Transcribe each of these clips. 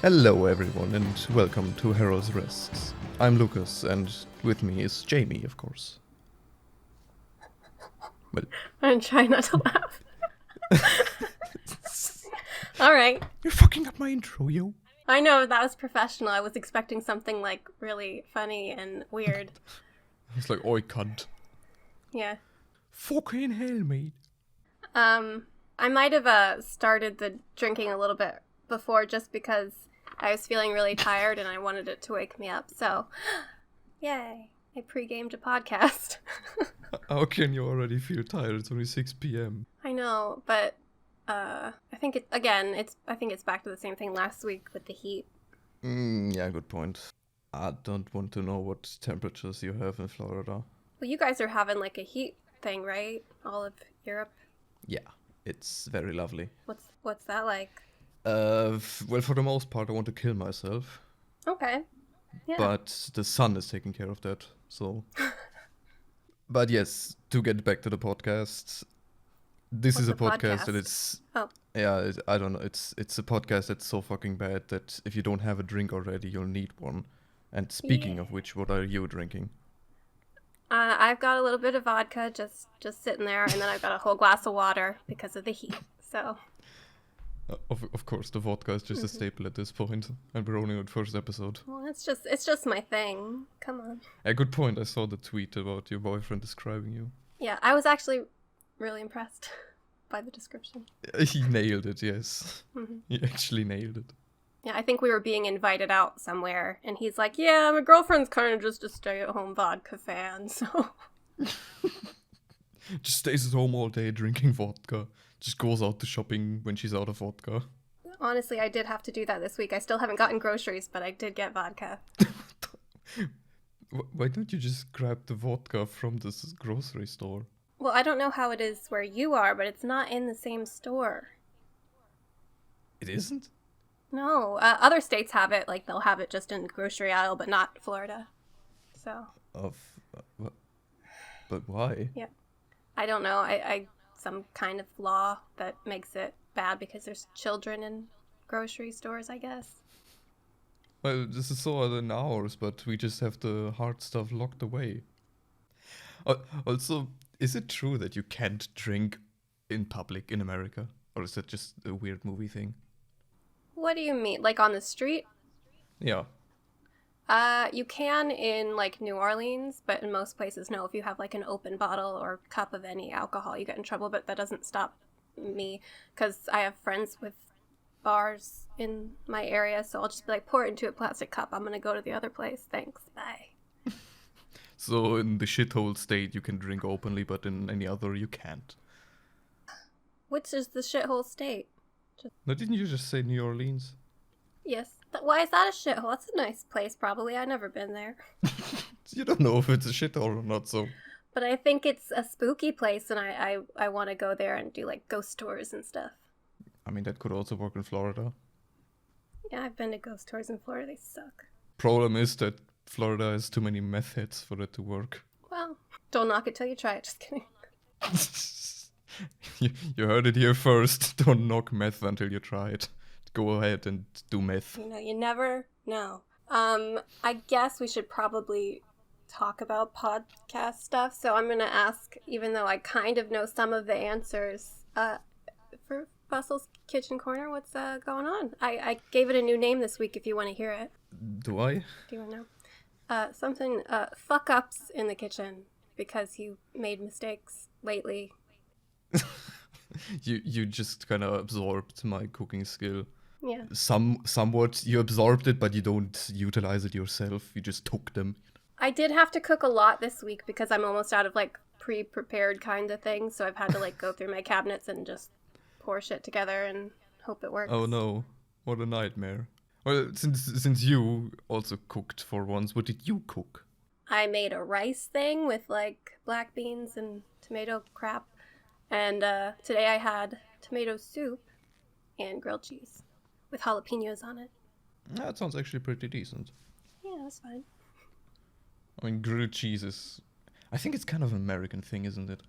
Hello everyone and welcome to Herald's Rests. I'm Lucas and with me is Jamie, of course. Well, I'm trying not to laugh. Alright. you're fucking up my intro, yo. I know, that was professional. I was expecting something like really funny and weird. It's like, oi cunt. Yeah. Fucking hell, mate. I might have started the drinking a little bit before just because I was feeling really tired and I wanted it to wake me up. So, yay. I pre-gamed a podcast. How can you already feel tired? It's only 6 p.m. I know, but I think it's back to the same thing last week with the heat. Yeah, good point. I don't want to know what temperatures you have in Florida. Well, you guys are having like a heat thing, right? All of Europe. Yeah, it's very lovely. What's that like? Well, for the most part, I want to kill myself. Okay. Yeah. But the sun is taking care of that, so... But yes, to get back to the podcast, this is a podcast that it's... Oh. Yeah, I don't know, it's a podcast that's so fucking bad that if you don't have a drink already, you'll need one. And speaking of which, what are you drinking? I've got a little bit of vodka just sitting there, and then I've got a whole glass of water because of the heat, so... Of course, the vodka is just a staple at this point, and we're only on the first episode. Well, it's just my thing. Come on. A good point. I saw the tweet about your boyfriend describing you. Yeah, I was actually really impressed by the description. He nailed it, yes. Mm-hmm. He actually nailed it. Yeah, I think we were being invited out somewhere, and he's like, yeah, my girlfriend's kind of just a stay-at-home vodka fan, so... Just stays at home all day drinking vodka. Just goes out to shopping when she's out of vodka. Honestly, I did have to do that this week. I still haven't gotten groceries, but I did get vodka. Why don't you just grab the vodka from this grocery store? Well, I don't know how it is where you are, but it's not in the same store. It isn't? No, other states have it. Like, they'll have it just in the grocery aisle, but not Florida. So. But why? Yeah. I don't know. I some kind of law that makes it bad because there's children in grocery stores, I guess. Well, this is so other than ours, but we just have the hard stuff locked away. Also, is it true that you can't drink in public in America? Or is that just a weird movie thing? What do you mean? Like on the street? Yeah. You can in, like, New Orleans, but in most places, no. If you have, like, an open bottle or cup of any alcohol, you get in trouble, but that doesn't stop me, because I have friends with bars in my area, so I'll just be like, pour it into a plastic cup. I'm gonna go to the other place. Thanks. Bye. So in the shithole state, you can drink openly, but in any other, you can't. Which is the shithole state? No, didn't you just say New Orleans? Yes. Why is that a shithole? That's a nice place, probably. I've never been there. You don't know if it's a shithole or not, so... But I think it's a spooky place, and I want to go there and do, like, ghost tours and stuff. I mean, that could also work in Florida. Yeah, I've been to ghost tours in Florida. They suck. Problem is that Florida has too many meth heads for it to work. Well, don't knock it till you try it. Just kidding. You heard it here first. Don't knock meth until you try it. Go ahead and do meth. You know, you never know. I guess we should probably talk about podcast stuff. So I'm going to ask, even though I kind of know some of the answers, for Fussel's Kitchen Corner, what's going on? I gave it a new name this week if you want to hear it. Do I? Do you want to know? Something, fuck-ups in the kitchen, because you made mistakes lately. You just kind of absorbed my cooking skill. Yeah. Somewhat. You absorbed it, but you don't utilize it yourself. You just took them. I did have to cook a lot this week because I'm almost out of, like, pre-prepared kind of things. So I've had to, like, go through my cabinets and just pour shit together and hope it works. Oh no. What a nightmare. Well, since you also cooked for once, what did you cook? I made a rice thing with, like, black beans and tomato crap. And today I had tomato soup and grilled cheese with jalapenos on it. That sounds actually pretty decent. Yeah, that's fine. I mean, grilled cheese is... I think it's kind of an American thing, isn't it?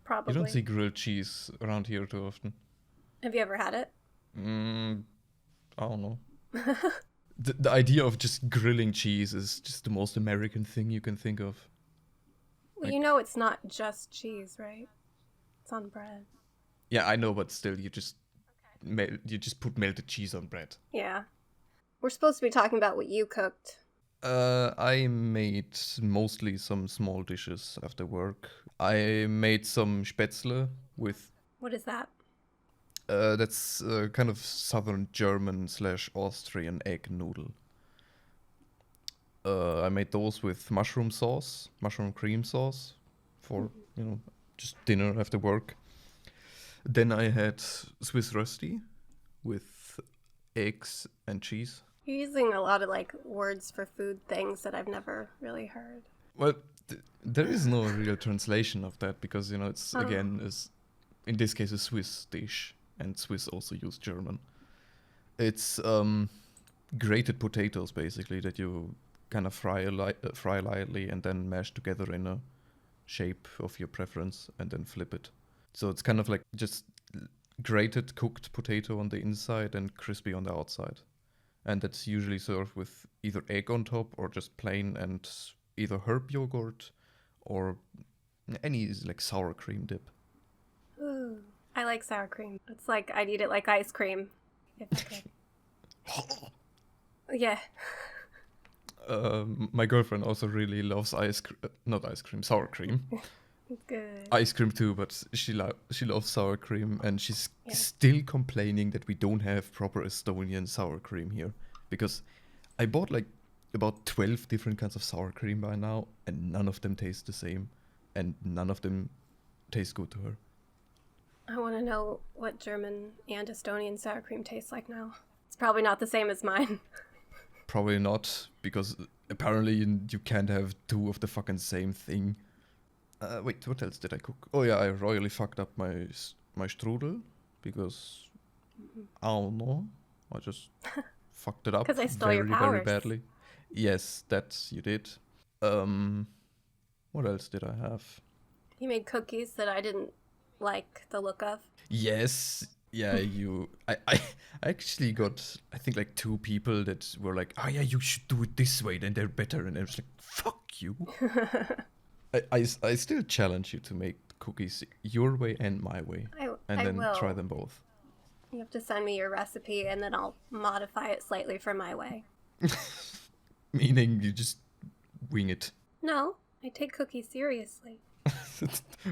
Probably. You don't see grilled cheese around here too often. Have you ever had it? I don't know. The idea of just grilling cheese is just the most American thing you can think of. Well, you know it's not just cheese, right? It's on bread. Yeah, I know, but still, you just put melted cheese on bread. Yeah. We're supposed to be talking about what you cooked. I made mostly some small dishes after work. I made some Spätzle with. What is that? That's kind of southern German / Austrian egg noodle. I made those with mushroom cream sauce, for just dinner after work. Then I had Swiss Rösti with eggs and cheese. You're using a lot of like words for food things that I've never really heard. Well, there is no real translation of that because it's again is in this case a Swiss dish, and Swiss also use German. It's grated potatoes basically that you kind of fry lightly and then mash together in a shape of your preference and then flip it. So it's kind of like just grated cooked potato on the inside and crispy on the outside. And that's usually served with either egg on top or just plain and either herb yogurt or any like sour cream dip. Ooh, I like sour cream. It's like I'd eat it like ice cream. If I could. Yeah. My girlfriend also really loves sour cream. Good. Ice cream too, but she loves sour cream, and she's still complaining that we don't have proper Estonian sour cream here. Because I bought like about 12 different kinds of sour cream by now, and none of them taste the same, and none of them taste good to her. I want to know what German and Estonian sour cream tastes like now. It's probably not the same as mine. Probably not, because apparently you can't have two of the fucking same thing. Wait, what else did I cook? Oh yeah, I royally fucked up my strudel, because I don't know, I just fucked it up because I stole your powers. Very badly. Yes, that you did. What else did I have? You made cookies that I didn't like the look of. Yes. Yeah, I actually got, I think, like 2 people that were like, oh yeah, you should do it this way, then they're better. And I was like, fuck you. I still challenge you to make cookies your way and my way. I will try them both. You have to send me your recipe and then I'll modify it slightly for my way. Meaning you just wing it. No, I take cookies seriously.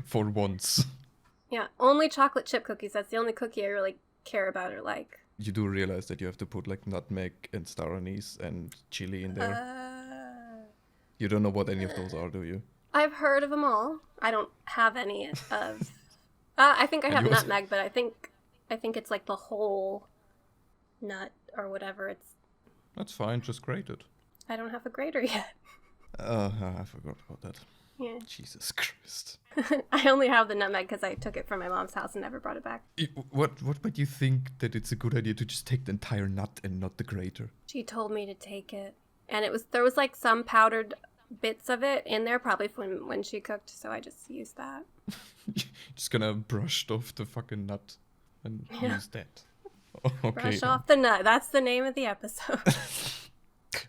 For once. Yeah, only chocolate chip cookies. That's the only cookie I really care about or like. You do realize that you have to put like nutmeg and star anise and chili in there. You don't know what any of those are, do you? I've heard of them all. I don't have any of. I think I have nutmeg, but I think it's like the whole nut or whatever. It's. That's fine. Just grate it. I don't have a grater yet. I forgot about that. Yeah. Jesus Christ. I only have the nutmeg because I took it from my mom's house and never brought it back. What made you think that it's a good idea to just take the entire nut and not the grater? She told me to take it, and there was like some powdered bits of it in there, probably from when she cooked, so I just used that. Just gonna brushed off the fucking nut and use that. Okay. Brush off the nut. That's the name of the episode.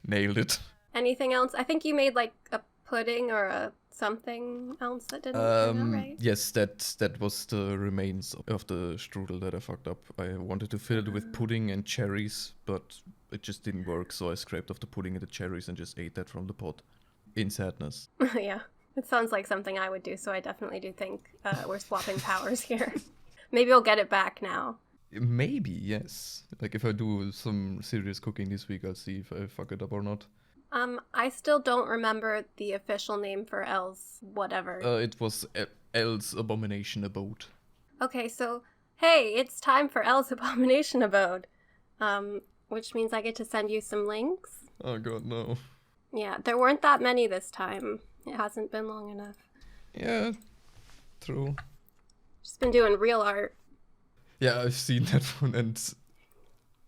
Nailed it. Anything else? I think you made like a pudding or a something else that didn't turn out right. Yes, that was the remains of the strudel that I fucked up. I wanted to fill it with pudding and cherries, but it just didn't work, so I scraped off the pudding and the cherries and just ate that from the pot. In sadness. Yeah, it sounds like something I would do, so I definitely do think we're swapping powers here. Maybe I'll get it back now. Maybe, yes. Like if I do some serious cooking this week, I'll see if I fuck it up or not. I still don't remember the official name for Elle's whatever. It was Elle's Abomination Abode. Okay, so, hey, it's time for Elle's Abomination Abode. Which means I get to send you some links. Oh god, no. Yeah, there weren't that many this time. It hasn't been long enough. Yeah, true. Just been doing real art. Yeah, I've seen that one, and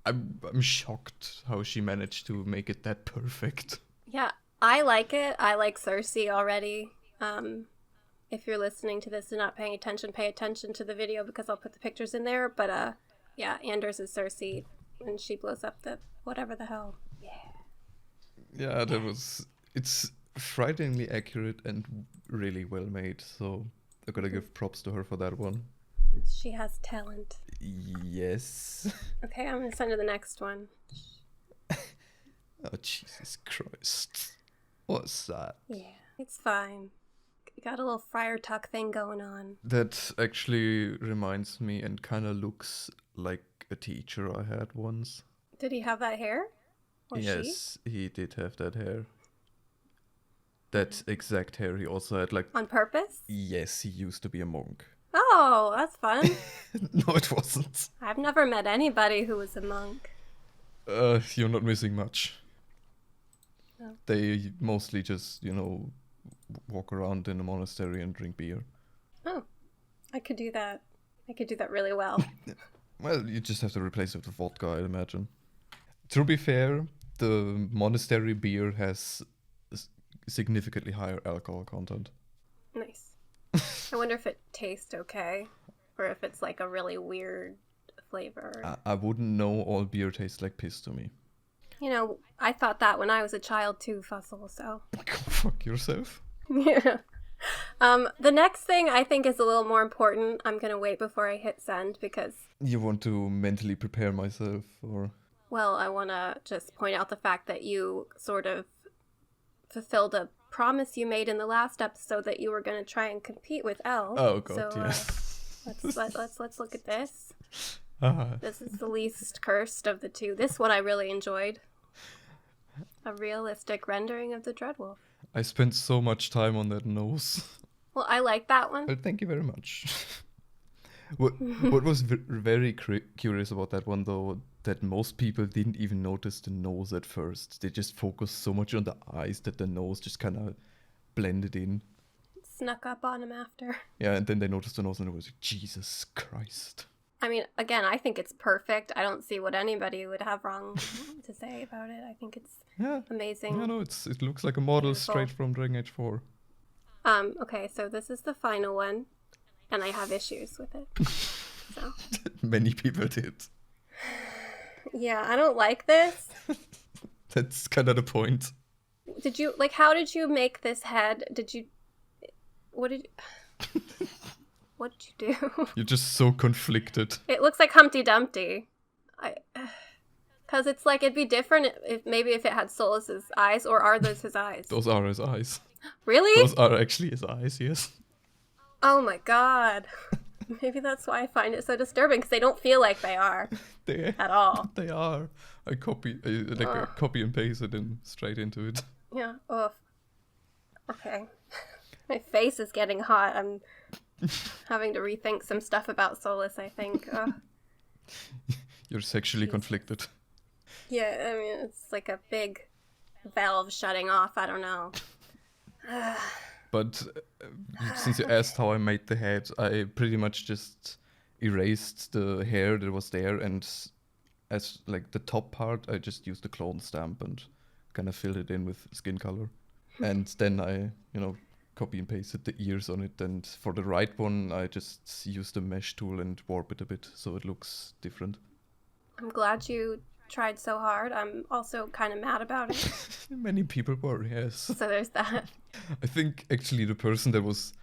I'm shocked how she managed to make it that perfect. Yeah, I like it. I like Cersei already. If you're listening to this and not paying attention, pay attention to the video because I'll put the pictures in there. But yeah, Anders is Cersei when she blows up the whatever the hell. Yeah. Yeah, it's frighteningly accurate and really well made, so I gotta give props to her for that one. She has talent. Yes. Okay, I'm gonna send her the next one. Oh, Jesus Christ. What's that? Yeah, it's fine. Got a little friar tuck thing going on. That actually reminds me and kind of looks like a teacher I had once. Did he have that hair? Or Yes, he did have that hair. That exact hair he also had, like... On purpose? Yes, he used to be a monk. Oh, that's fun. No, it wasn't. I've never met anybody who was a monk. You're not missing much. Oh. They mostly just, walk around in a monastery and drink beer. Oh, I could do that. I could do that really well. Well, you just have to replace it with vodka, I'd imagine. To be fair, the monastery beer has significantly higher alcohol content. Nice. I wonder if it tastes okay, or if it's like a really weird flavor. I wouldn't know. All beer tastes like piss to me. I thought that when I was a child too, Fussel, so. Go fuck yourself. Yeah. The next thing I think is a little more important. I'm gonna wait before I hit send because... You want to mentally prepare myself, or... Well, I want to just point out the fact that you sort of fulfilled a promise you made in the last episode that you were going to try and compete with Elle. Oh god, so, yeah. let's look at this. Ah. This is the least cursed of the two. This one I really enjoyed. A realistic rendering of the Dreadwolf. I spent so much time on that nose. Well, I like that one. Well, thank you very much. What was very curious about that one, though, that most people didn't even notice the nose at first. They just focused so much on the eyes that the nose just kind of blended in. Snuck up on him after. Yeah, and then they noticed the nose and it was like, Jesus Christ. I mean, again, I think it's perfect. I don't see what anybody would have wrong to say about it. I think it's amazing. Yeah, no, it looks like a model Beautiful. straight from Dragon Age 4. Okay, so this is the final one, and I have issues with it. So. Many people did. Yeah, I don't like this. That's kind of the point. How did you make this head? What did you do? You're just so conflicted. It looks like Humpty Dumpty. Because it's like, it'd be different if it had Solus's eyes, or are those his eyes? Those are his eyes. Really? Those are actually his eyes, yes. Oh my god. Maybe that's why I find it so disturbing, because they don't feel like they are at all. They are. I copy and pasted them straight into it. Yeah. Oh. Okay. My face is getting hot. I'm having to rethink some stuff about Solus, I think. You're sexually conflicted. Yeah, I mean, it's like a big valve shutting off. I don't know. But since you asked how I made the head, I pretty much just erased the hair that was there, and as like the top part, I just used the clone stamp and kind of filled it in with skin color. And then I, copy and pasted the ears on it. And for the right one, I just used the mesh tool and warp it a bit so it looks different. I'm glad you tried so hard. I'm also kind of mad about it. Many people were, yes. So there's that. I think actually the person that was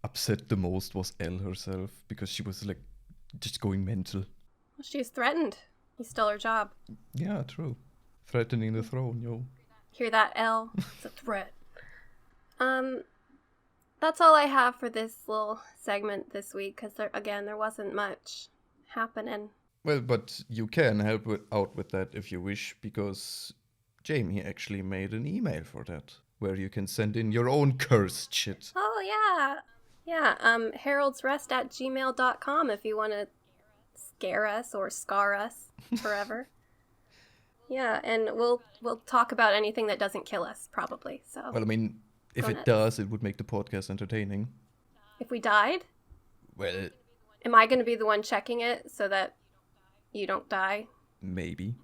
upset the most was Elle herself, because she was like just going mental. Well, she's threatened. He stole her job. Yeah, true. Threatening the throne, yo. Hear that, Elle? It's a threat. That's all I have for this little segment this week, because there wasn't much happening. Well, but you can help out with that if you wish, because Jaime actually made an email for that, where you can send in your own cursed shit. Oh, yeah. Yeah, heraldsrest@gmail.com if you want to scare us or scar us forever. Yeah, and we'll talk about anything that doesn't kill us, probably. So. Well, I mean, if it does, it would make the podcast entertaining. If we died? Well... Am I going to be the one checking it so that you don't die? Maybe.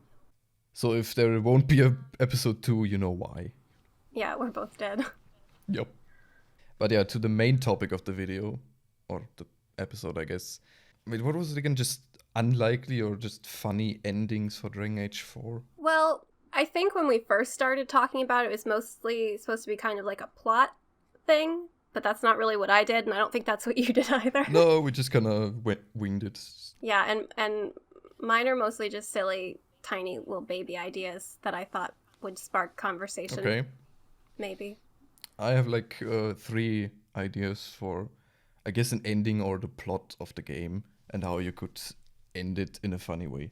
So if there won't be a episode 2, you know why. Yeah, we're both dead. Yep. But yeah, to the main topic of the video, or the episode, I guess. Wait, what was it again? Just unlikely or just funny endings for Dragon Age 4? Well, I think when we first started talking about it, it was mostly supposed to be kind of like a plot thing, but that's not really what I did, and I don't think that's what you did either. No, we just kind of winged it. Yeah, and mine are mostly just silly, tiny little baby ideas that I thought would spark conversation. Okay. Maybe. I have like 3 ideas for, I guess, an ending or the plot of the game and how you could end it in a funny way.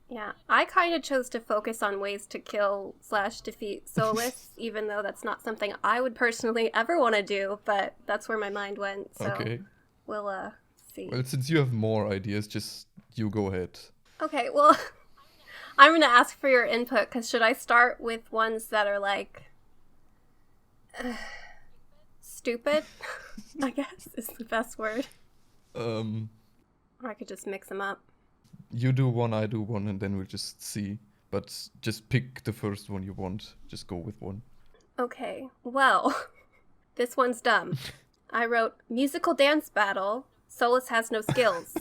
Yeah, I kind of chose to focus on ways to kill/defeat Solus, even though that's not something I would personally ever want to do, but that's where my mind went, so Okay. we'll see. Well, since you have more ideas, just you go ahead. Okay, well, I'm going to ask for your input, because should I start with ones that are like... stupid, I guess, is the best word. Or I could just mix them up. You do one, I do one, and then we'll just see. But just pick the first one you want. Just go with one. Okay, well, this one's dumb. I wrote, musical dance battle, Solus has no skills.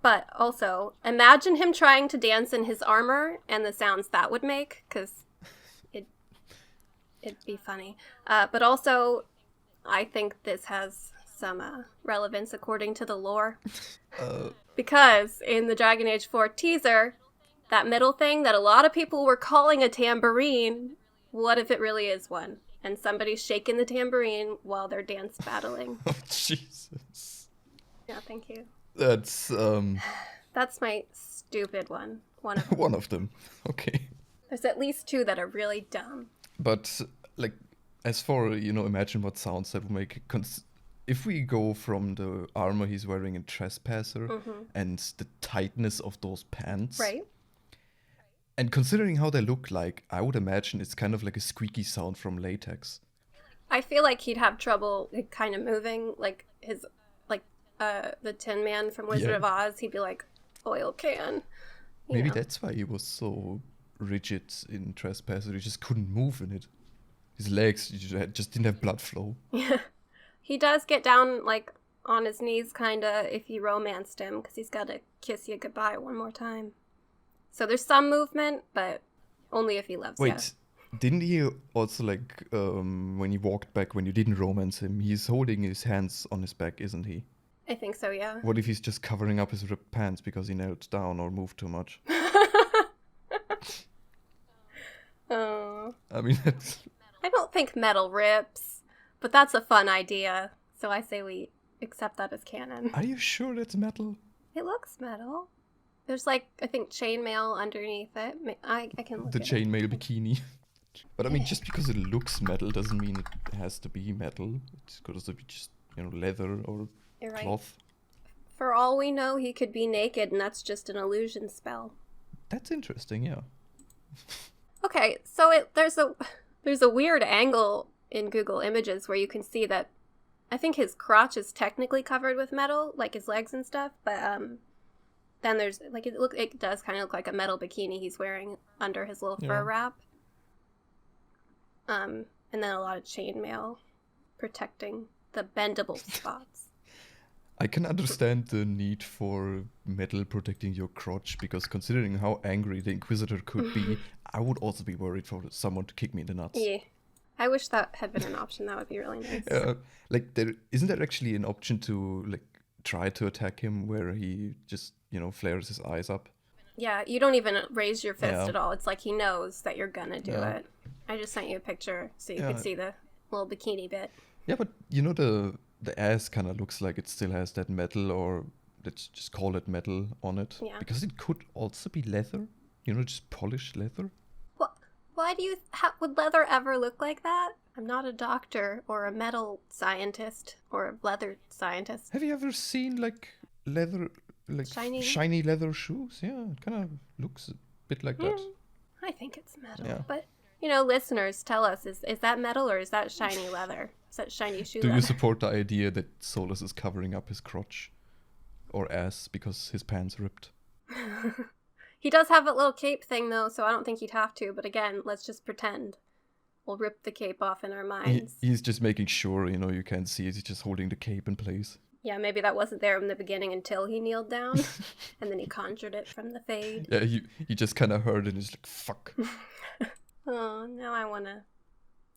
But also, imagine him trying to dance in his armor and the sounds that would make, because it'd be funny. But also, I think this has some relevance according to the lore. Because in the Dragon Age 4 teaser, that middle thing that a lot of people were calling a tambourine, what if it really is one? And somebody's shaking the tambourine while they're dance battling. Oh, Jesus. Yeah, thank you. That's That's my stupid one. One of them. one of them. Okay. There's at least 2 that are really dumb. But, like, as for, imagine what sounds that would make... If we go from the armor he's wearing in Trespasser and the tightness of those pants... Right? And considering how they look like, I would imagine it's kind of like a squeaky sound from latex. I feel like he'd have trouble kind of moving, like his, the Tin Man from Wizard of Oz. He'd be like, oil can. Maybe that's why he was so rigid in Trespasser. He just couldn't move in it. His legs just didn't have blood flow. Yeah. He does get down, like, on his knees, kind of, if you romanced him, because he's got to kiss you goodbye one more time. So there's some movement, but only if he loves you. Wait, didn't he also, like, when he walked back, when you didn't romance him, he's holding his hands on his back, isn't he? I think so, yeah. What if he's just covering up his ripped pants because he knelt down or moved too much? Oh. I mean, that's... I don't think metal rips, but that's a fun idea. So I say we accept that as canon. Are you sure that's metal? It looks metal. There's, like, I think chainmail underneath it. I can look The at it. chainmail bikini. But I mean, just because it looks metal doesn't mean it has to be metal. It could also be just, leather or You're right. cloth. For all we know, he could be naked, and that's just an illusion spell. That's interesting, yeah. Okay, so there's a weird angle in Google Images where you can see that I think his crotch is technically covered with metal, like his legs and stuff, but then there's like it does kind of look like a metal bikini he's wearing under his little fur wrap. And then a lot of chainmail protecting the bendable spots. I can understand the need for metal protecting your crotch, because considering how angry the Inquisitor could be, I would also be worried for someone to kick me in the nuts. Yeah. I wish that had been an option. That would be really nice. Isn't there actually an option to try to attack him where he just flares his eyes up? Yeah, you don't even raise your fist at all. It's like he knows that you're gonna do it. I just sent you a picture so you could see the little bikini bit. Yeah, but the ass kind of looks like it still has that metal, or let's just call it metal on it. Yeah. Because it could also be leather. Just polished leather. Why do you... would leather ever look like that? I'm not a doctor or a metal scientist or a leather scientist. Have you ever seen leather, shiny leather shoes? Yeah, it kind of looks a bit like that. I think it's metal. Yeah. But, listeners, tell us, is that metal or is that shiny leather? Is that shiny shoe Do leather? you support the idea that Solus is covering up his crotch or ass because his pants ripped? He does have a little cape thing, though, so I don't think he'd have to. But again, let's just pretend. We'll rip the cape off in our minds. He's just making sure, you can't see it. He's just holding the cape in place. Yeah, maybe that wasn't there in the beginning until he kneeled down, and then he conjured it from the fade. Yeah, he just kind of heard it and he's like, fuck. Oh, now I want to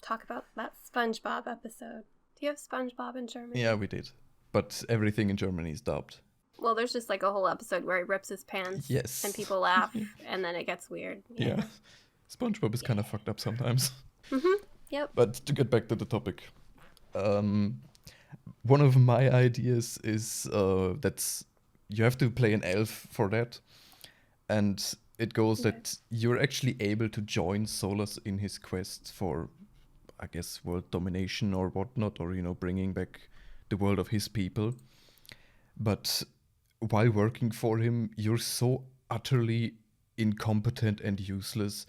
talk about that SpongeBob episode. Do you have SpongeBob in German? Yeah, we did. But everything in Germany is dubbed. Well, there's just like a whole episode where he rips his pants. Yes. And people laugh, and then it gets weird. Yeah. SpongeBob is kind of fucked up sometimes. Mm-hmm. Yep. But to get back to the topic, one of my ideas is that you have to play an elf for that. And it goes that you're actually able to join Solus in his quest for, I guess, world domination or whatnot, or, bringing back the world of his people. But while working for him, you're so utterly incompetent and useless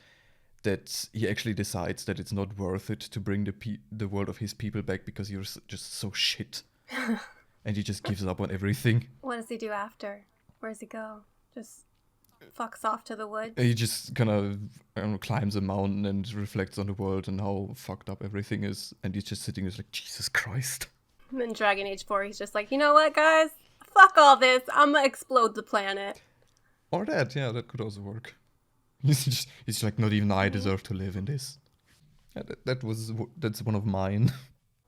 that he actually decides that it's not worth it to bring the world of his people back because you're just so shit. And he just gives up on everything. What does he do after? Where does he go? Just fucks off to the woods? He just kind of climbs a mountain and reflects on the world and how fucked up everything is. And he's just sitting there like, Jesus Christ. In Dragon Age 4, he's just like, you know what, guys? Fuck all this. I'm gonna explode the planet. Or that, yeah, that could also work. He's like, not even I deserve to live in this. Yeah, that's one of mine.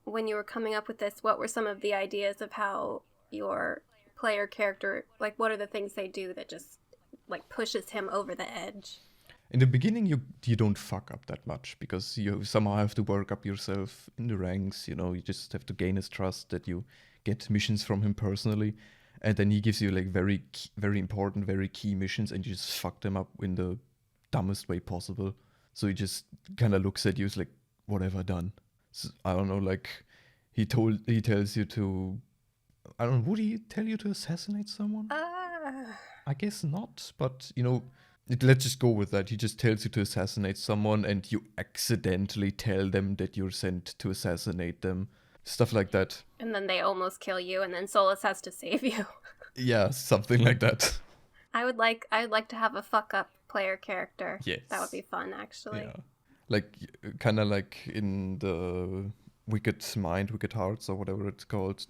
When you were coming up with this, what were some of the ideas of how your player character, like, what are the things they do that just, like, pushes him over the edge? In the beginning, you don't fuck up that much because you somehow have to work up yourself in the ranks. You just have to gain his trust, that you get missions from him personally, and then he gives you like very important, very key missions, and you just fuck them up in the dumbest way possible. So he just kind of looks at you, like, what have I done? So, I don't know, like he tells you to, I don't know, would he tell you to assassinate someone? I guess not, but let's just go with that. He just tells you to assassinate someone and you accidentally tell them that you're sent to assassinate them. Stuff like that. And then they almost kill you and then Solus has to save you. Yeah, something like that. I'd like to have a fuck up player character. Yes. That would be fun, actually. Yeah. Like, kind of like in the Wicked Hearts or whatever it's called,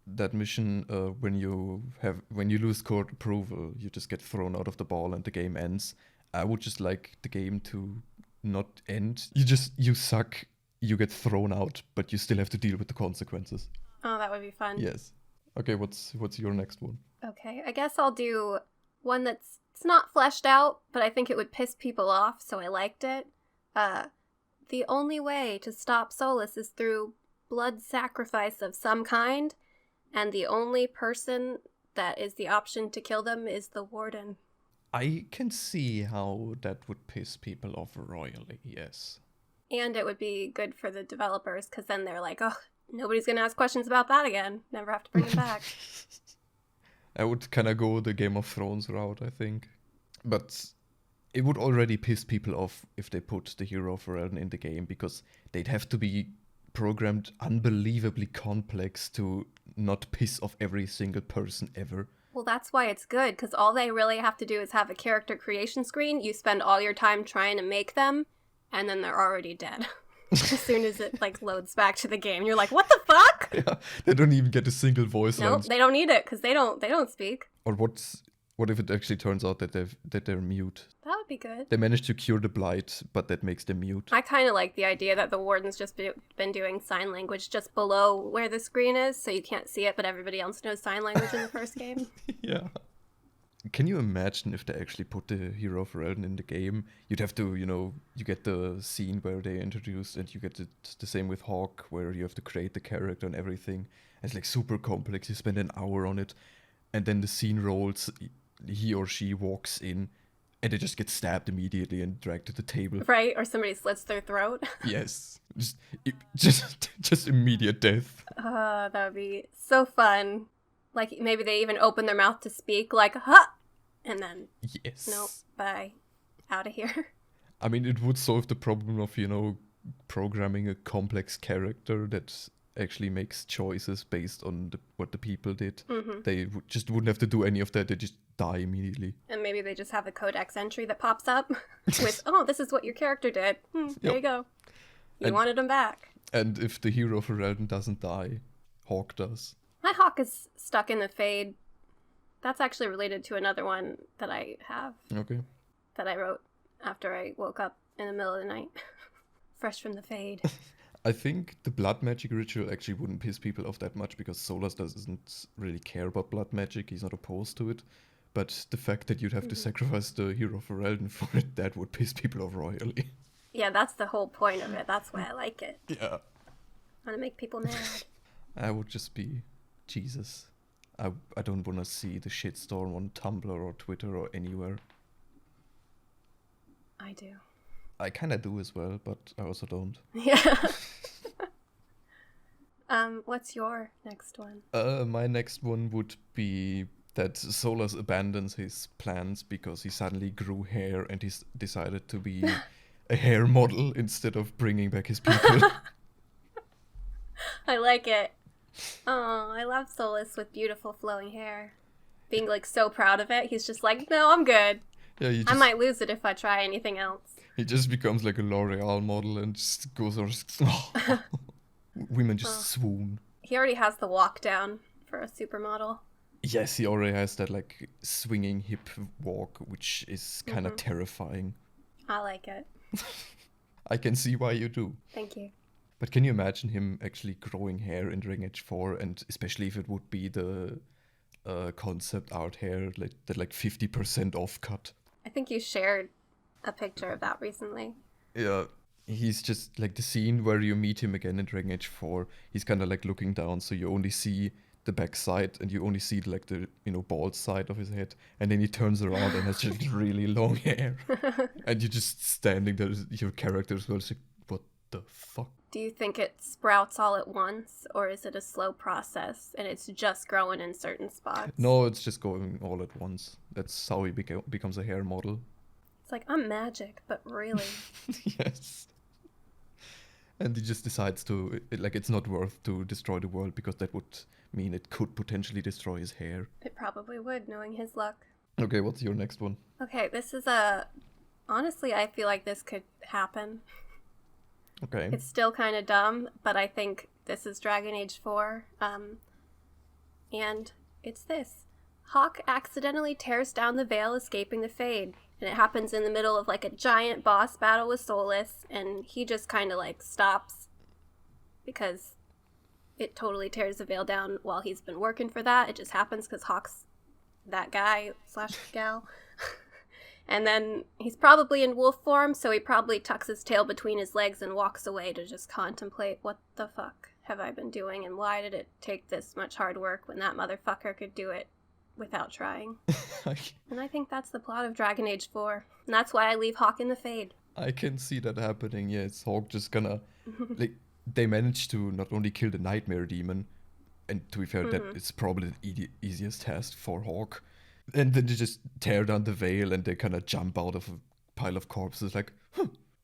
that mission, when you lose court approval, you just get thrown out of the ball and the game ends. I would just like the game to not end. You suck, you get thrown out, but you still have to deal with the consequences. Oh, that would be fun. Yes. Okay, what's your next one? Okay, I guess I'll do one it's not fleshed out, but I think it would piss people off, so I liked it. The only way to stop Solus is through blood sacrifice of some kind, and the only person that is the option to kill them is the warden. I can see how that would piss people off royally, yes. And it would be good for the developers, because then they're like, oh, nobody's going to ask questions about that again. Never have to bring it back. I would kind of go the Game of Thrones route, I think. But it would already piss people off if they put the hero of Herald in the game, because they'd have to be programmed unbelievably complex to not piss off every single person ever. Well, that's why it's good, because all they really have to do is have a character creation screen. You spend all your time trying to make them, and then they're already dead. As soon as it loads back to the game, you're like, what the fuck? Yeah, they don't even get a single voice line. Nope, they don't need it, because they don't speak. Or what if it actually turns out that they're mute? That would be good. They managed to cure the blight, but that makes them mute. I kind of like the idea that the warden's just been doing sign language just below where the screen is, so you can't see it, but everybody else knows sign language in the first game. Yeah. Can you imagine if they actually put the hero of Herald in the game? You'd have to, you get the scene where they introduced, and you get the same with Hawk, where you have to create the character and everything. It's like super complex. You spend an hour on it, and then the scene rolls. He or she walks in, and they just get stabbed immediately and dragged to the table. Right, or somebody slits their throat. Yes, just immediate death. That would be so fun. Like, maybe they even open their mouth to speak, like, huh! And then, yes. Nope, bye. Out of here. I mean, it would solve the problem of, programming a complex character that actually makes choices based on what the people did. Mm-hmm. They just wouldn't have to do any of that. They just die immediately. And maybe they just have a codex entry that pops up with, oh, this is what your character did. There you go. You wanted him back. And if the hero of Herald doesn't die, Hawk does. My hawk is stuck in the fade. That's actually related to another one that I have. Okay. That I wrote after I woke up in the middle of the night. Fresh from the fade. I think the blood magic ritual actually wouldn't piss people off that much because Solas doesn't really care about blood magic. He's not opposed to it. But the fact that you'd have to sacrifice the hero of Herald for it, that would piss people off royally. Yeah, that's the whole point of it. That's why I like it. Yeah. I want to make people mad. I would just be Jesus. I don't want to see the shitstorm on Tumblr or Twitter or anywhere. I do. I kind of do as well, but I also don't. Yeah. What's your next one? My next one would be that Solas abandons his plans because he suddenly grew hair and he's decided to be a hair model instead of bringing back his people. I like it. Oh, I love Solas with beautiful flowing hair. Being like so proud of it. He's just like, no, I'm good. Yeah, I might lose it if I try anything else. He just becomes like a L'Oreal model and just goes on. Women just swoon. He already has the walk down for a supermodel. Yes, he already has that like swinging hip walk, which is kind of terrifying. I like it. I can see why you do. Thank you. But can you imagine him actually growing hair in Dragon Age 4, and especially if it would be the concept art hair, like that like 50% off cut? I think you shared a picture of that recently. Yeah, he's just like the scene where you meet him again in Dragon Age 4. He's kind of like looking down, so you only see the back side and you only see like the bald side of his head, and then he turns around and has just really long hair, and you're just standing there. Your character as well, like, what the fuck? Do you think it sprouts all at once, or is it a slow process and it's just growing in certain spots? No, it's just going all at once. That's how he becomes a hair model. It's like, I'm magic, but really. Yes. And he just decides to, it's not worth to destroy the world because that would mean it could potentially destroy his hair. It probably would, knowing his luck. Okay, what's your next one? Okay, this is honestly, I feel like this could happen. Okay. It's still kind of dumb, but I think this is Dragon Age 4. And it's this. Hawk accidentally tears down the veil, escaping the Fade. And it happens in the middle of like a giant boss battle with Solas, and he just kind of like stops because it totally tears the veil down while he's been working for that. It just happens because Hawk's that guy / gal. And then he's probably in wolf form, so he probably tucks his tail between his legs and walks away to just contemplate, what the fuck have I been doing, and why did it take this much hard work when that motherfucker could do it without trying? And I think that's the plot of Dragon Age 4. And that's why I leave Hawk in the Fade. I can see that happening, yeah. It's Hawk just gonna... they managed to not only kill the Nightmare Demon, and to be fair, that is probably the easiest task for Hawk. And then they just tear down the veil and they kind of jump out of a pile of corpses like,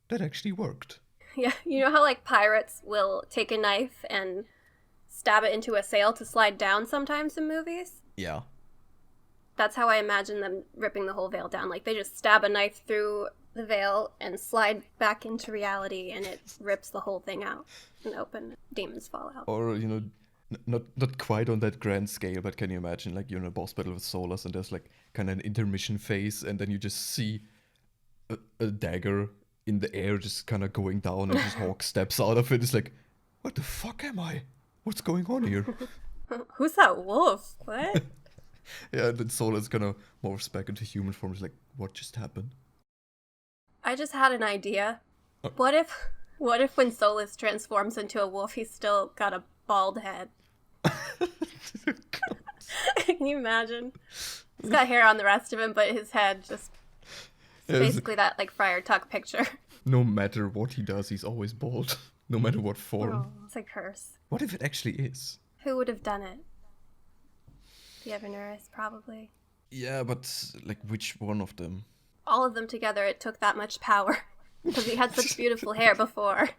that actually worked. Yeah, you know how like pirates will take a knife and stab it into a sail to slide down sometimes in movies? Yeah. That's how I imagine them ripping the whole veil down. Like they just stab a knife through the veil and slide back into reality, and it rips the whole thing out and open. Demons fall out. Or, not quite on that grand scale, but can you imagine, like, you're in a boss battle with Solas and there's, like, kind of an intermission phase, and then you just see a dagger in the air just kind of going down, and just Hawk steps out of it. It's like, what the fuck am I? What's going on here? Who's that wolf? What? Yeah, and then Solas kind of morphs back into human form. It's like, what just happened? I just had an idea. What if when Solas transforms into a wolf, he's still got a bald head? Can you imagine? He's got hair on the rest of him, but his head just... It's basically that, like, Friar Tuck picture. No matter what he does, he's always bald. No matter what form. Oh, it's a curse. What if it actually is? Who would have done it? The Evanurus, probably. Yeah, but, like, which one of them? All of them together, it took that much power. Because he had such beautiful hair before.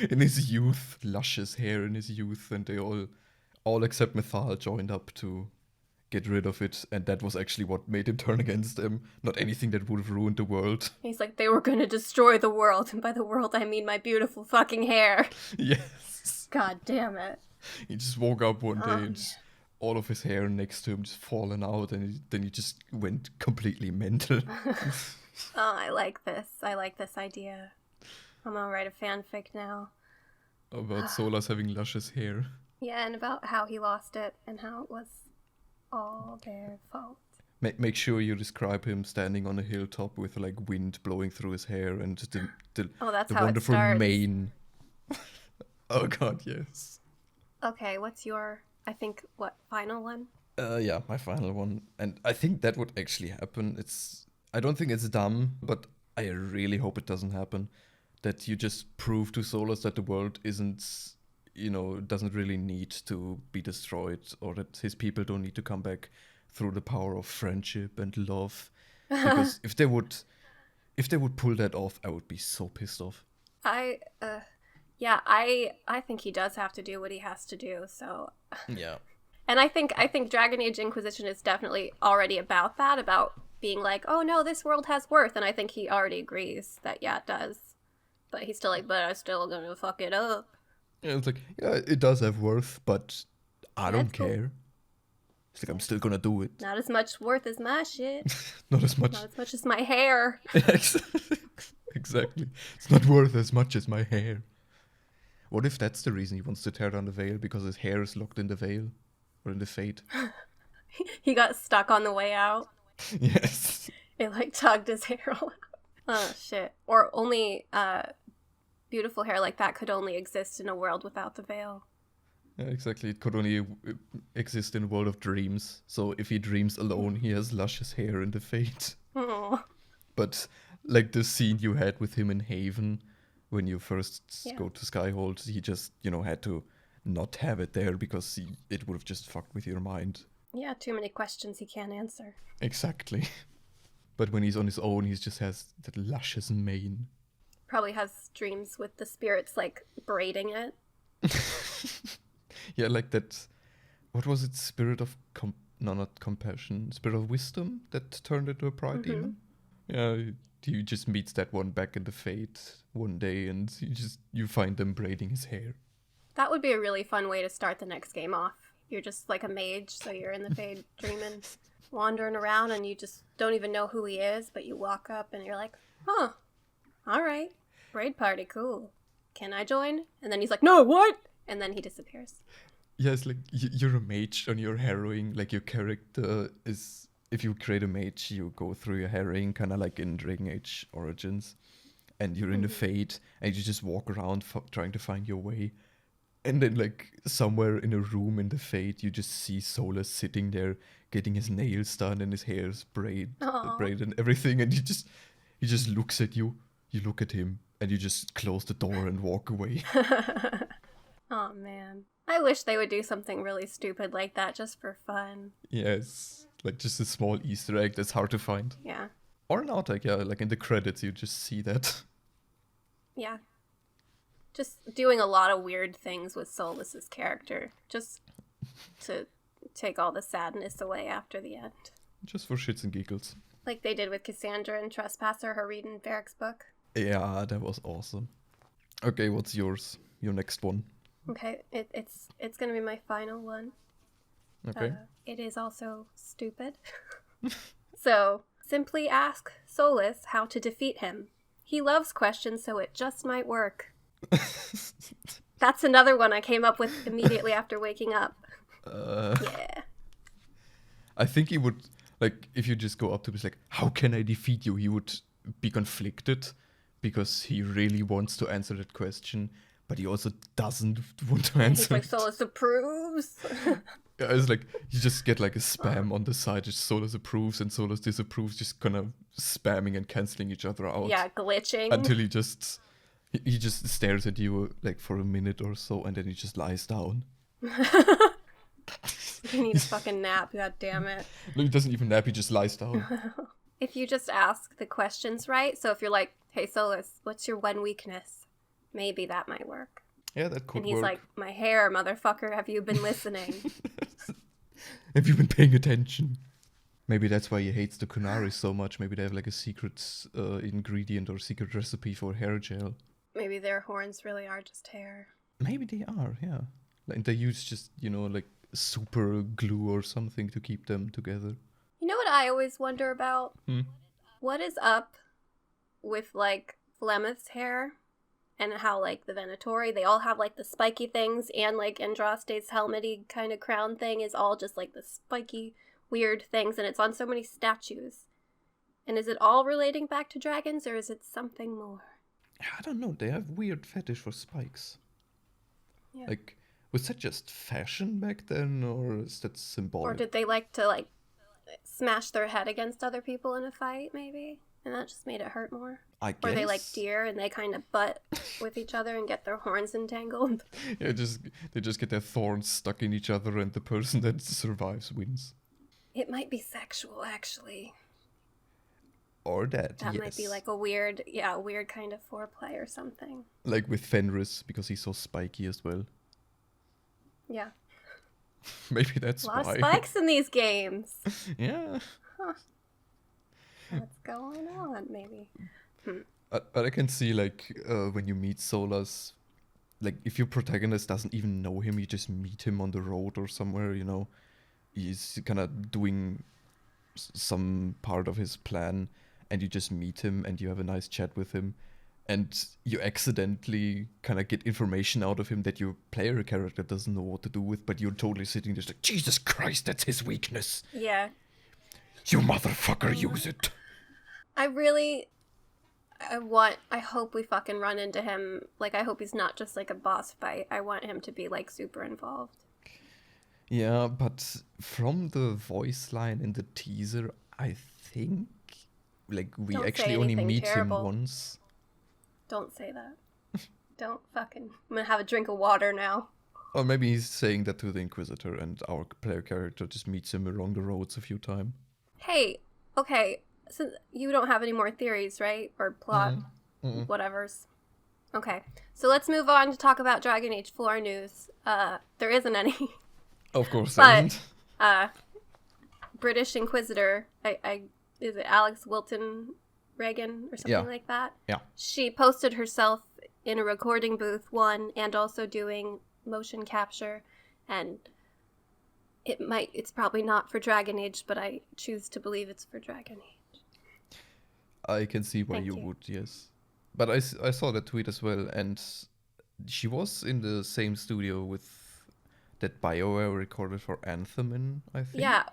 In his youth, luscious hair in his youth, and they all except Mythal joined up to get rid of it, and that was actually what made him turn against them, not anything that would have ruined the world. He's like, they were going to destroy the world, and by the world I mean my beautiful fucking hair. Yes. God damn it. He just woke up one day Oh, and just all of his hair next to him just fallen out, and then he just went completely mental. Oh, I like this. I like this idea. I'm gonna write a fanfic now. About Solas having luscious hair. Yeah, and about how he lost it and how it was all their fault. Make sure you describe him standing on a hilltop with like wind blowing through his hair and Oh, that's the how it wonderful starts. mane. Oh god, yes. Okay, what's your, I think, final one? Yeah, my final one. And I think that would actually happen. I don't think it's dumb, but I really hope it doesn't happen. That you just prove to Solas that the world isn't, doesn't really need to be destroyed, or that his people don't need to come back through the power of friendship and love. Because if they would pull that off, I would be so pissed off. I think he does have to do what he has to do, so. Yeah. And I think Dragon Age Inquisition is definitely already about that, about being like, oh no, this world has worth, and I think he already agrees that, yeah, it does. But he's still like, but I'm still gonna fuck it up. Yeah, it's like, yeah, it does have worth, but I don't That's cool. care. It's like, I'm still gonna do it. Not as much worth as my shit. Not as much. Not as much as my hair. Exactly. It's not worth as much as my hair. What if that's the reason he wants to tear down the veil? Because his hair is locked in the veil? Or in the fate? He got stuck on the way out. Yes. It like tugged his hair all out. Oh shit. Or only beautiful hair like that could only exist in a world without the veil. Yeah, exactly. It could only exist in a world of dreams. So if he dreams alone, he has luscious hair in the fate. Oh. But like the scene you had with him in Haven, when you first go to Skyhold, he just, had to not have it there because it would have just fucked with your mind. Yeah, too many questions he can't answer. Exactly. But when he's on his own, he just has that luscious mane. Probably has dreams with the spirits like braiding it. Yeah, like that. What was it? Spirit of not compassion. Spirit of wisdom that turned into a pride demon. Yeah, you just meets that one back in the Fate one day, and you find them braiding his hair. That would be a really fun way to start the next game off. You're just like a mage, so you're in the Fade dreaming, wandering around, and you just don't even know who he is, but you walk up and you're like, huh, all right, braid party, cool. Can I join? And then he's like, no, what? And then he disappears. Yeah, it's like you're a mage and you're harrowing. Like your character is, if you create a mage, you go through your harrowing, kind of like in Dragon Age Origins. And you're in the Fate, and you just walk around trying to find your way. And then, like, somewhere in a room in the Fate, you just see Solas sitting there, getting his nails done and his hair's braided and everything. And he just looks at you. You look at him, and you just close the door and walk away. Oh, man. I wish they would do something really stupid like that just for fun. Yes. Like, just a small Easter egg that's hard to find. Yeah. Or an outtake, yeah. Like, in the credits, you just see that. Yeah. Just doing a lot of weird things with Solas's character. Just to take all the sadness away after the end. Just for shits and giggles. Like they did with Cassandra and Trespasser, her reading Varric's book. Yeah, that was awesome. Okay, what's yours? Your next one. Okay, it's gonna be my final one. Okay. It is also stupid. So, simply ask Solas how to defeat him. He loves questions, so it just might work. That's another one I came up with immediately after waking up. Yeah. I think he would, like, if you just go up to him, it's like, how can I defeat you? He would be conflicted because he really wants to answer that question, but he also doesn't want to answer. He's like, Solas approves. Yeah, it's like you just get like a spam on the side. Just Solas approves and Solas disapproves, just kind of spamming and canceling each other out. Yeah, glitching. Until he just stares at you like for a minute or so, and then he just lies down. You need a fucking nap, god damn it. No, he doesn't even nap, he just lies down. If you just ask the questions right, so if you're like, hey Solas, what's your one weakness? Maybe that might work. Yeah, that could work. And he's like, my hair, motherfucker, have you been listening? Have you been paying attention? Maybe that's why he hates the Kunaris so much. Maybe they have like a secret ingredient or secret recipe for hair gel. Maybe their horns really are just hair. Maybe they are, yeah. And they use just, like super glue or something to keep them together. You know what I always wonder about? Hmm. What is up with, like, Flemeth's hair and how, like, the Venatori, they all have, like, the spiky things, and, like, Andraste's helmety kind of crown thing is all just, like, the spiky, weird things, and it's on so many statues. And is it all relating back to dragons, or is it something more? I don't know. They have weird fetish for spikes. Yeah. Like, was that just fashion back then, or is that symbolic? Or did they like to, like, smash their head against other people in a fight, maybe? And that just made it hurt more? I guess. Or they like deer and they kind of butt with each other and get their horns entangled? Yeah, they just get their thorns stuck in each other, and the person that survives wins. It might be sexual, actually. Or that, That yes. might be like a weird kind of foreplay or something. Like with Fenris, because he's so spiky as well. Yeah. Maybe that's why. A lot why. of spikes in these games. Yeah. Huh. What's going on, maybe? But I can see, like, when you meet Solas, like, if your protagonist doesn't even know him, you just meet him on the road or somewhere, he's kind of doing some part of his plan, and you just meet him and you have a nice chat with him, and you accidentally kind of get information out of him that your player character doesn't know what to do with, but you're totally sitting there like, Jesus Christ, that's his weakness. Yeah. You motherfucker, use it. I hope we fucking run into him. Like, I hope he's not just like a boss fight. I want him to be like super involved. Yeah, but from the voice line in the teaser, I think, like, we Don't actually say only anything meet terrible. him once. Don't say that. Don't fucking... I'm gonna have a drink of water now. Or maybe he's saying that to the Inquisitor, and our player character just meets him along the roads a few times. Hey, okay, so you don't have any more theories, right? Or plot, whatevers. Okay, so let's move on to talk about Dragon Age 4 news. There isn't any. Of course, but British Inquisitor, is it Alex Wilton Reagan or something like that? Yeah. She posted herself in a recording booth, and also doing motion capture, and it's probably not for Dragon Age, but I choose to believe it's for Dragon Age. I can see why you would, yes. But I saw that tweet as well, and she was in the same studio with that BioWare recorded for Anthem in, I think. Yeah,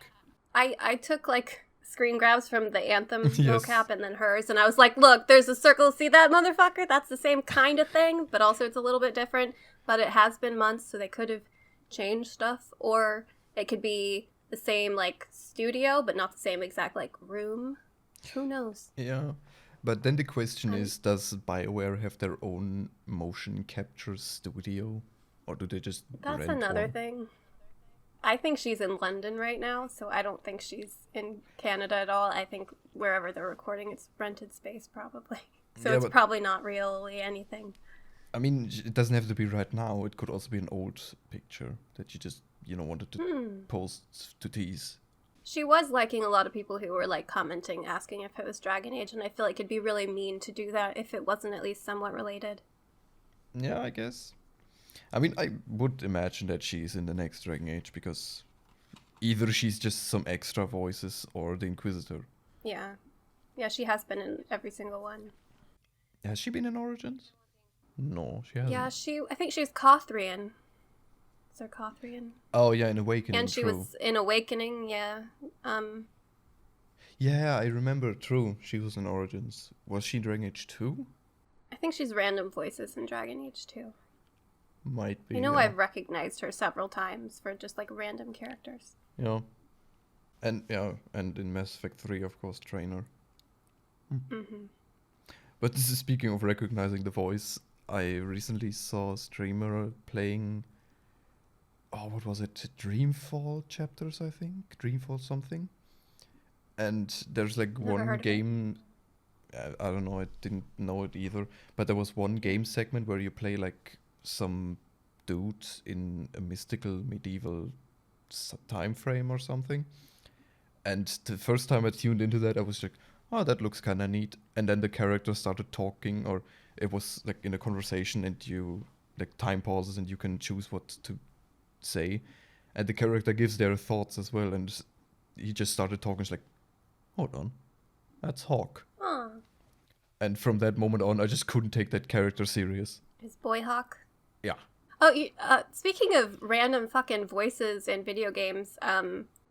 I took like screen grabs from the Anthem mocap and then hers, and I was like, look, there's a circle, see that, motherfucker? That's the same kind of thing, but also it's a little bit different, but it has been months, so they could have changed stuff, or it could be the same, like, studio, but not the same exact, like, room. Who knows? Yeah. But then the question is, does BioWare have their own motion capture studio? Or do they just That's rent another one? thing. I think she's in London right now, so I don't think she's in Canada at all. I think wherever they're recording, it's rented space, probably. So Yeah, it's but- probably not really anything. I mean, it doesn't have to be right now. It could also be an old picture that you just, wanted to post to tease. She was liking a lot of people who were, like, commenting, asking if it was Dragon Age, and I feel like it'd be really mean to do that if it wasn't at least somewhat related. Yeah, I guess. I mean, I would imagine that she's in the next Dragon Age, because either she's just some extra voices or the Inquisitor. Yeah. Yeah, she has been in every single one. Has she been in Origins? No, she hasn't. Yeah, I think she was Cothrian. Is there Cothrian? Oh, yeah, in Awakening, And she true. was in Awakening, yeah. Yeah, I remember, true. She was in Origins. Was she in Dragon Age 2? I think she's random voices in Dragon Age 2. Might be. I know yeah. I've recognized her several times for just, like, random characters. Yeah. And in Mass Effect 3, of course, Trainer. Mm-hmm. But this is speaking of recognizing the voice. I recently saw a streamer playing... Oh, what was it? Dreamfall chapters, I think? Dreamfall something? And there's like Never one heard of it. game... I don't know, I didn't know it either. But there was one game segment where you play like some dude in a mystical medieval time frame or something. And the first time I tuned into that, I was like, oh, that looks kind of neat. And then the character started talking, or it was like in a conversation, and you like time pauses and you can choose what to say, and the character gives their thoughts as well, and he just started talking. It's like, hold on, that's Hawk. Aw. And from that moment on, I just couldn't take that character serious. His boy Hawk. Yeah. Oh, speaking of random fucking voices in video games,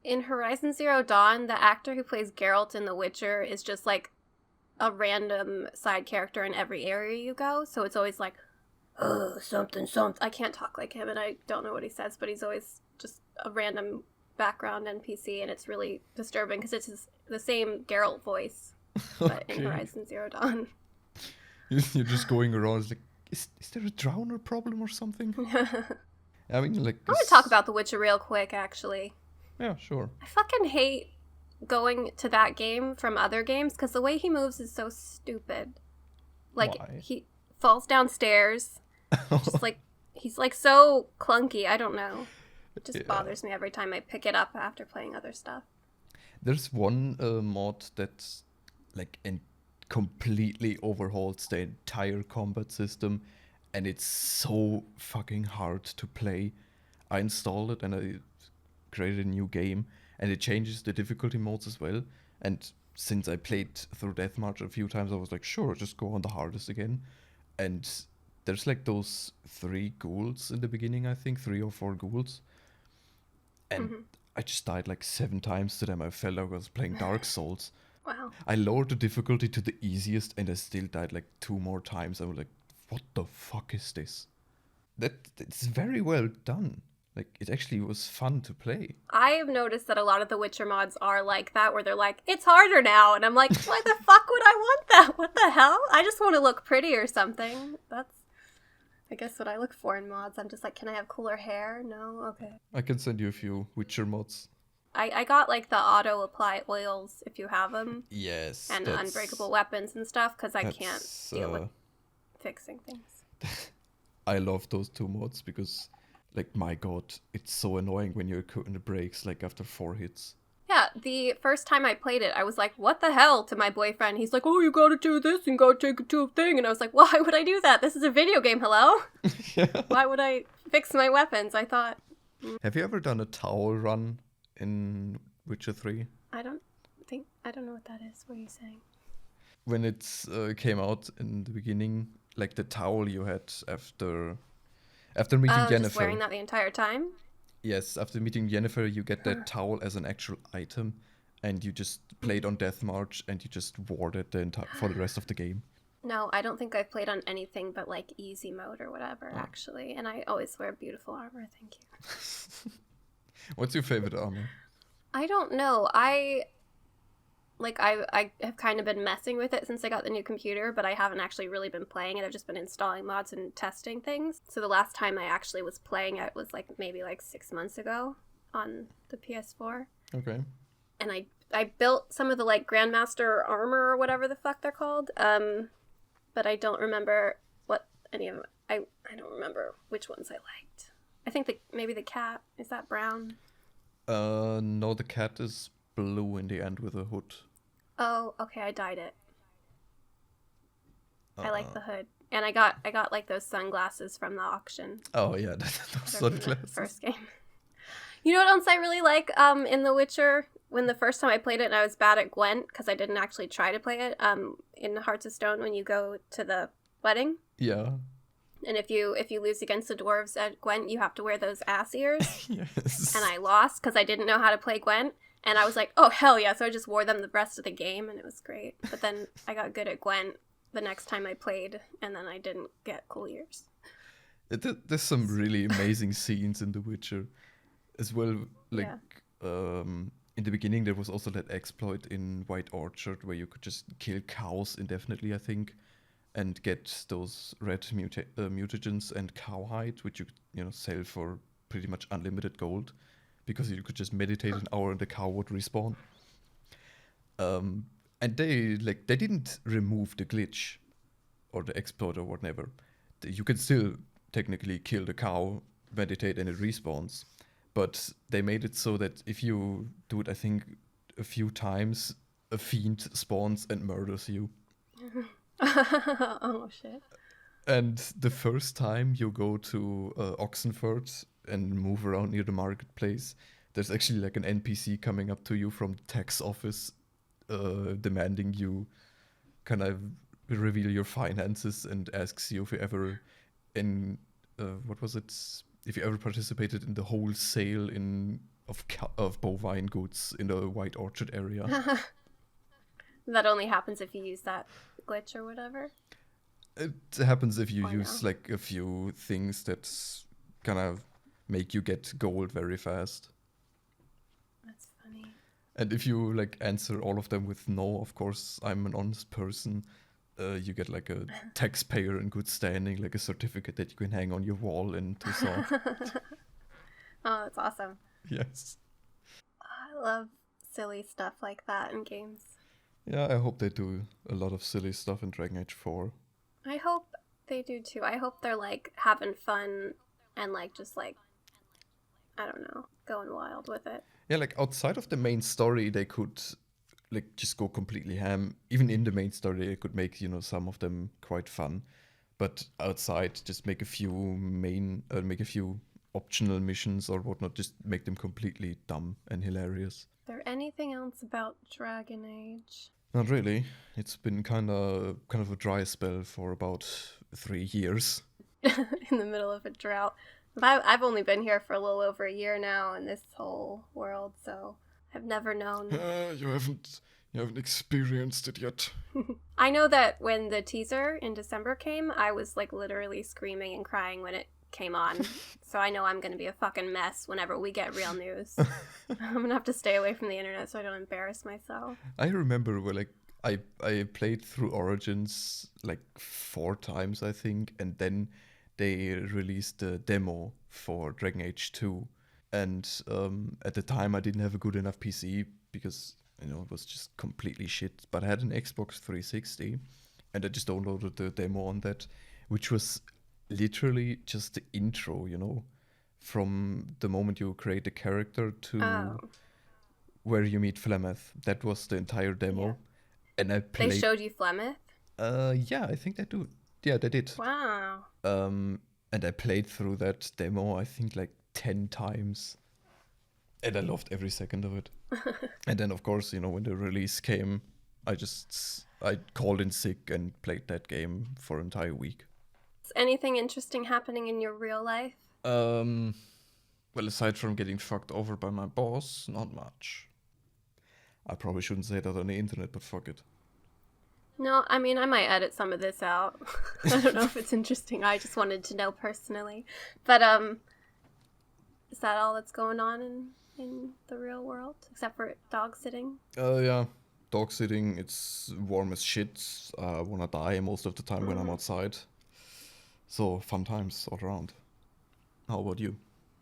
in Horizon Zero Dawn, the actor who plays Geralt in The Witcher is just like a random side character in every area you go. So it's always like, oh, something. I can't talk like him, and I don't know what he says, but he's always just a random background NPC, and it's really disturbing because it's the same Geralt voice, but in Horizon Zero Dawn. You're just going around, it's like, is there a drowner problem or something? I mean, like... I want to talk about The Witcher real quick, actually. Yeah, sure. I fucking hate going to that game from other games, because the way he moves is so stupid. Like, Why? he falls downstairs, just like, he's like so clunky, I don't know. It just bothers me every time I pick it up after playing other stuff. There's one mod that's like completely overhauls the entire combat system, and it's so fucking hard to play. I installed it and I created a new game, and it changes the difficulty modes as well. And since I played through Deathmarch a few times, I was like, sure, just go on the hardest again. And there's like those 3 ghouls in the beginning, I think, 3 or 4 ghouls. And I just died like 7 times to them. I felt like I was playing Dark Souls. Wow. I lowered the difficulty to the easiest, and I still died like 2 more times. I was like, what the fuck is this? It's very well done. Like, it actually was fun to play. I've noticed that a lot of the Witcher mods are like that, where they're like, it's harder now. And I'm like, why the fuck would I want that? What the hell? I just want to look pretty or something. That's, I guess, what I look for in mods. I'm just like, can I have cooler hair? No? Okay. I can send you a few Witcher mods. I got, like, the auto-apply oils, if you have them. Yes. And unbreakable weapons and stuff, because I can't deal with fixing things. I love those 2 mods because, like, my god, it's so annoying when you're cutting the breaks, like, after 4 hits. Yeah, the first time I played it, I was like, what the hell, to my boyfriend. He's like, oh, you gotta do this and gotta take it to a thing. And I was like, why would I do that? This is a video game, hello? Yeah. Why would I fix my weapons? I thought... Have you ever done a towel run in Witcher 3? I don't know what that is. What are you saying? When it came out in the beginning, like the towel you had after meeting Yennefer. Just wearing that the entire time? Yes, after meeting Yennefer, you get that towel as an actual item, and you just played on Deathmarch, and you just wore it for the rest of the game. No, I don't think I've played on anything but, like, easy mode or whatever, actually. And I always wear beautiful armor, thank you. What's your favorite armor? I don't know. I have kind of been messing with it since I got the new computer, but I haven't actually really been playing it. I've just been installing mods and testing things. So the last time I actually was playing it was like maybe like 6 months ago on the PS4. Okay. And I built some of the like Grandmaster armor or whatever the fuck they're called. But I don't remember what any of them. I don't remember which ones I liked. I think maybe the cat, is that brown? No, the cat is blue in the end with a hood. Oh, okay, I dyed it. I like the hood. And I got like those sunglasses from the auction. Oh yeah, those sunglasses. First game. You know what else I really like in The Witcher? When the first time I played it and I was bad at Gwent, because I didn't actually try to play it, in Hearts of Stone when you go to the wedding. Yeah. And if you lose against the dwarves at Gwent, you have to wear those ass ears. Yes. And I lost because I didn't know how to play Gwent. And I was like, oh, hell yeah. So I just wore them the rest of the game, and it was great. But then I got good at Gwent the next time I played, and then I didn't get cool ears. There's some really amazing scenes in The Witcher as well. Like, in the beginning, there was also that exploit in White Orchard where you could just kill cows indefinitely, I think, and get those red mutagens and cowhide, which you sell for pretty much unlimited gold, because you could just meditate an hour and the cow would respawn. And they didn't remove the glitch or the exploit or whatever. You can still technically kill the cow, meditate, and it respawns. But they made it so that if you do it, I think, a few times, a fiend spawns and murders you. Oh, shit. And the first time you go to Oxenford and move around near the marketplace, there's actually like an NPC coming up to you from the tax office, demanding you kind of reveal your finances and asks you if you ever what was it? If you ever participated in the wholesale of bovine goods in the White Orchard area. That only happens if you use that glitch or whatever. It happens if you Or use no. like a few things that kind of make you get gold very fast. That's funny. And if you like answer all of them with no, of course, I'm an honest person, you get like a taxpayer in good standing, like a certificate that you can hang on your wall in Tucson. Oh, that's awesome. Yes. I love silly stuff like that in games. Yeah, I hope they do a lot of silly stuff in Dragon Age 4. I hope they do too. I hope they're like having fun and like just like, I don't know, going wild with it. Yeah, like outside of the main story, they could like just go completely ham. Even in the main story, they could make some of them quite fun, but outside, just make a few make a few optional missions or whatnot. Just make them completely dumb and hilarious. Is there anything else about Dragon Age? Not really. It's been kind of a dry spell for about 3 years. In the middle of a drought. I've only been here for a little over a year now in this whole world, so I've never known. You haven't experienced it yet. I know that when the teaser in December came, I was like literally screaming and crying when it came on. So I know I'm going to be a fucking mess whenever we get real news. I'm going to have to stay away from the internet so I don't embarrass myself. I remember where like I played through Origins like 4 times, I think, and then they released a demo for Dragon Age 2. And at the time, I didn't have a good enough PC because, it was just completely shit. But I had an Xbox 360, and I just downloaded the demo on that, which was literally just the intro, from the moment you create a character to where you meet Flemeth. That was the entire demo. Yeah. And I played... They showed you Flemeth? Yeah, I think they do. Yeah, they did. Wow. And I played through that demo, I think, like 10 times. And I loved every second of it. And then, of course, when the release came, I called in sick and played that game for an entire week. Is anything interesting happening in your real life? Well, aside from getting fucked over by my boss, not much. I probably shouldn't say that on the internet, but fuck it. No, I mean, I might edit some of this out. I don't know if it's interesting. I just wanted to know personally. But, is that all that's going on in the real world? Except for dog sitting? Yeah. Dog sitting, it's warm as shit. I wanna die most of the time when I'm outside. So, fun times all around. How about you?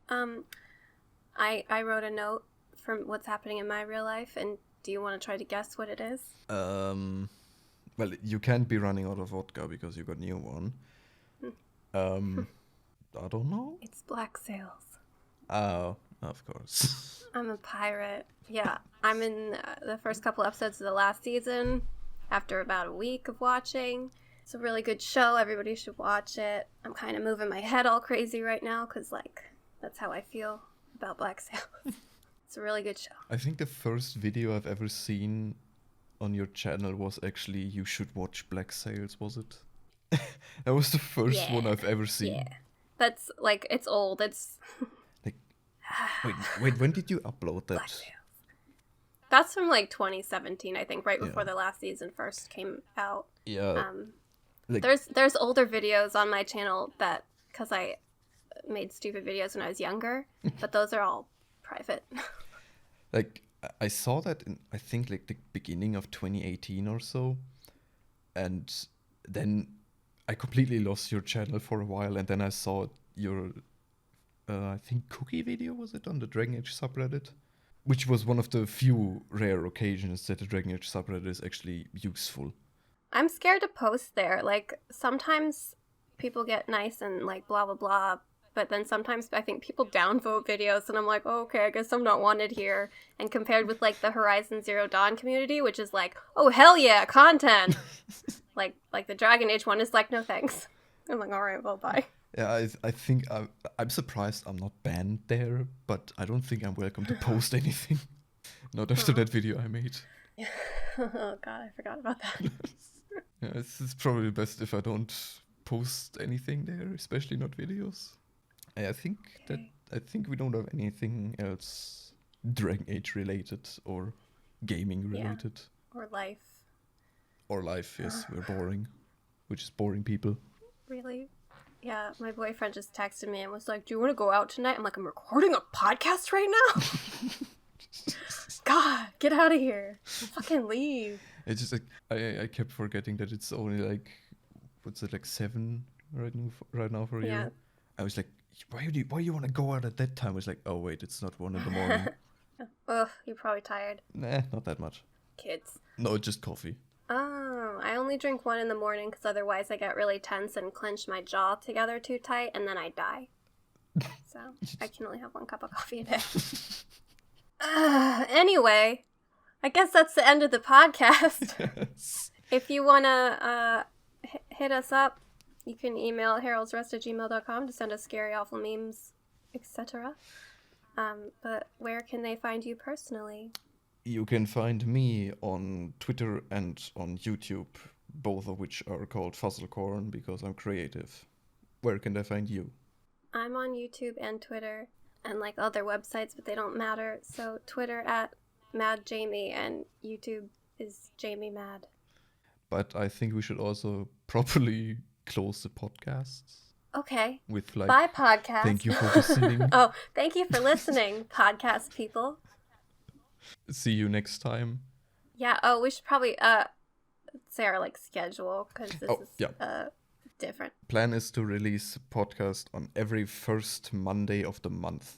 I wrote a note from what's happening in my real life, and do you want to try to guess what it is? Well, you can't be running out of vodka because you got new one. I don't know. It's Black Sails. Oh, of course. I'm a pirate. Yeah, I'm in the first couple episodes of the last season after about a week of watching. It's a really good show. Everybody should watch it. I'm kind of moving my head all crazy right now because, like, that's how I feel about Black Sails. It's a really good show. I think the first video I've ever seen on your channel was actually You Should Watch Black Sails, was it? That was the first one I've ever seen. Yeah. That's, like, it's old. It's... Like, wait, when did you upload that? Black Sails. That's from, like, 2017, I think, right before the last season first came out. Yeah. Like, There's older videos on my channel that, because I made stupid videos when I was younger, but those are all private. Like, I saw that in, I think, like, the beginning of 2018 or so. And then I completely lost your channel for a while. And then I saw your, I think, cookie video, was it, on the Dragon Age subreddit? Which was one of the few rare occasions that the Dragon Age subreddit is actually useful. I'm scared to post there. Like, sometimes people get nice and, like, blah, blah, blah. But then sometimes I think people downvote videos, and I'm like, oh, okay, I guess I'm not wanted here. And compared with, like, the Horizon Zero Dawn community, which is like, oh, hell yeah, content! like the Dragon Age one is like, no thanks. I'm like, all right, well, bye. Yeah, I think I'm surprised I'm not banned there, but I don't think I'm welcome to post anything. Not after that video I made. Oh god, I forgot about that. Yeah, it's probably best if I don't post anything there, especially not videos. I think that Okay. I think we don't have anything else Dragon Age related or gaming Yeah. related. Or life. Or life, yes, we're boring. We're just boring people. Really? Yeah, my boyfriend just texted me and was like, "Do you want to go out tonight?" I'm like, "I'm recording a podcast right now." God, get out of here! Fucking leave. It's just like I kept forgetting that it's only like what's it like 7 right now for Yeah. you. I was like, why do you want to go out at that time? I was like, oh wait, it's not 1 in the morning. Ugh, you're probably tired. Nah, not that much. Kids. No, just coffee. Oh, I only drink 1 in the morning because otherwise I get really tense and clench my jaw together too tight and then I die. So I can only have 1 cup of coffee a day. Anyway, I guess that's the end of the podcast. Yes. If you want to hit us up, you can email heraldsrest@gmail.com to send us scary, awful memes, etc. But where can they find you personally? You can find me on Twitter and on YouTube, both of which are called Fusselkorn because I'm creative. Where can they find you? I'm on YouTube and Twitter and like other websites, but they don't matter. So Twitter @MaddJaime and YouTube is Jaime Madd. But I think we should also properly close the podcasts Okay. with like, Bye, podcast. thank you for listening. Oh, thank you for listening, podcast people. See you next time. Yeah. Oh, we should probably say our like schedule because this is different. Plan is to release a podcast on every first Monday of the month.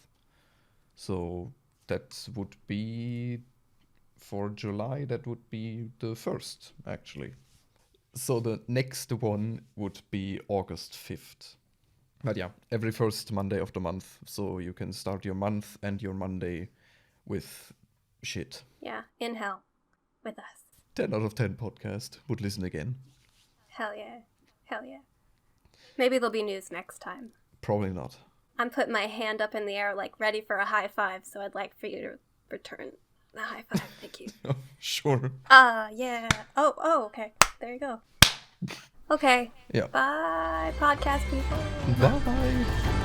So that would be for July, that would be the 1st, actually. So the next one would be August 5th. But yeah, every first Monday of the month. So you can start your month and your Monday with shit. Yeah, in hell with us. 10 out of 10 podcast. Would listen again. Hell yeah. Hell yeah. Maybe there'll be news next time. Probably not. I'm putting my hand up in the air like ready for a high five, so I'd like for you to return the high five. Thank you. Sure. Yeah. Oh, okay. There you go. Okay. Yeah. Bye, podcast people. Bye.